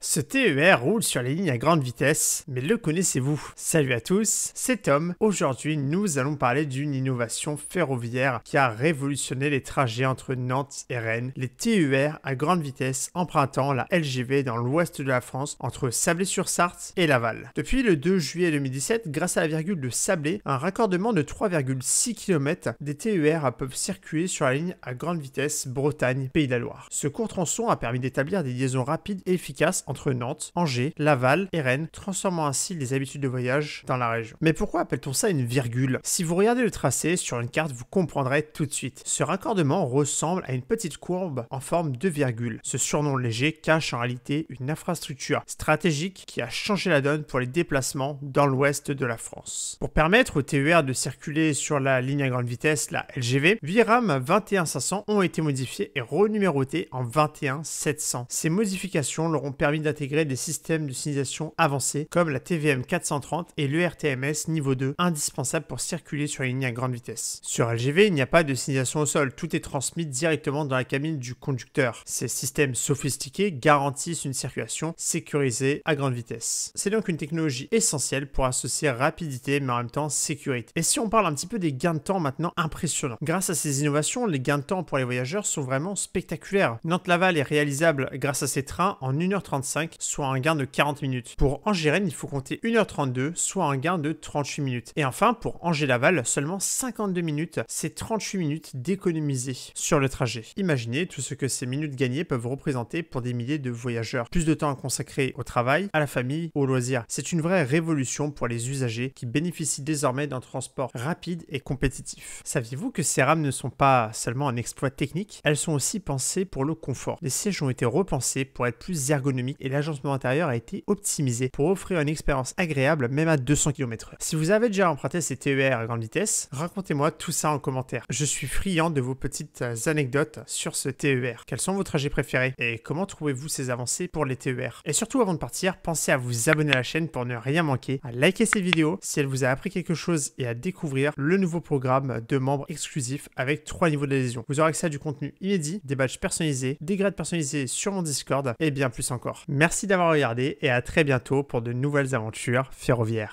Ce TER roule sur les lignes à grande vitesse, mais le connaissez-vous? Salut à tous, c'est Tom. Aujourd'hui, nous allons parler d'une innovation ferroviaire qui a révolutionné les trajets entre Nantes et Rennes, les TER à grande vitesse empruntant la LGV dans l'ouest de la France entre Sablé-sur-Sarthe et Laval. Depuis le 2 juillet 2017, grâce à la virgule de Sablé, un raccordement de 3,6 km, des TER peuvent circuler sur la ligne à grande vitesse Bretagne-Pays de la Loire. Ce court tronçon a permis d'établir des liaisons rapides et efficaces entre Nantes, Angers, Laval et Rennes, transformant ainsi les habitudes de voyage dans la région. Mais pourquoi appelle-t-on ça une virgule? Si vous regardez le tracé sur une carte, vous comprendrez tout de suite. Ce raccordement ressemble à une petite courbe en forme de virgule. Ce surnom léger cache en réalité une infrastructure stratégique qui a changé la donne pour les déplacements dans l'ouest de la France. Pour permettre au TER de circuler sur la ligne à grande vitesse, la LGV, 8 rames 21500 ont été modifiées et renumérotées en 21700. Ces modifications leur ont permis d'intégrer des systèmes de signalisation avancés comme la TVM 430 et l'ERTMS niveau 2 indispensables pour circuler sur les lignes à grande vitesse. Sur LGV, il n'y a pas de signalisation au sol, tout est transmis directement dans la cabine du conducteur. Ces systèmes sophistiqués garantissent une circulation sécurisée à grande vitesse. C'est donc une technologie essentielle pour associer rapidité mais en même temps sécurité. Et si on parle un petit peu des gains de temps maintenant impressionnants. Grâce à ces innovations, les gains de temps pour les voyageurs sont vraiment spectaculaires. Nantes-Laval est réalisable grâce à ces trains en 1h35, soit un gain de 40 minutes. Pour Angers-Rennes, il faut compter 1h32, soit un gain de 38 minutes. Et enfin, pour Angers-Laval, seulement 52 minutes, c'est 38 minutes d'économiser sur le trajet. Imaginez tout ce que ces minutes gagnées peuvent représenter pour des milliers de voyageurs. Plus de temps à consacrer au travail, à la famille, aux loisirs. C'est une vraie révolution pour les usagers qui bénéficient désormais d'un transport rapide et compétitif. Saviez-vous que ces rames ne sont pas seulement un exploit technique, elles sont aussi pensées pour le confort. Les sièges ont été repensés pour être plus ergonomiques et l'agencement intérieur a été optimisé pour offrir une expérience agréable même à 200 km/h. Si vous avez déjà emprunté ces TER à grande vitesse, racontez-moi tout ça en commentaire. Je suis friand de vos petites anecdotes sur ce TER. Quels sont vos trajets préférés et comment trouvez-vous ces avancées pour les TER? Et surtout avant de partir, pensez à vous abonner à la chaîne pour ne rien manquer, à liker cette vidéo si elle vous a appris quelque chose et à découvrir le nouveau programme de membres exclusifs avec 3 niveaux d'adhésion. Vous aurez accès à du contenu inédit, des badges personnalisés, des grades personnalisés sur mon Discord et bien plus encore. Merci d'avoir regardé et à très bientôt pour de nouvelles aventures ferroviaires.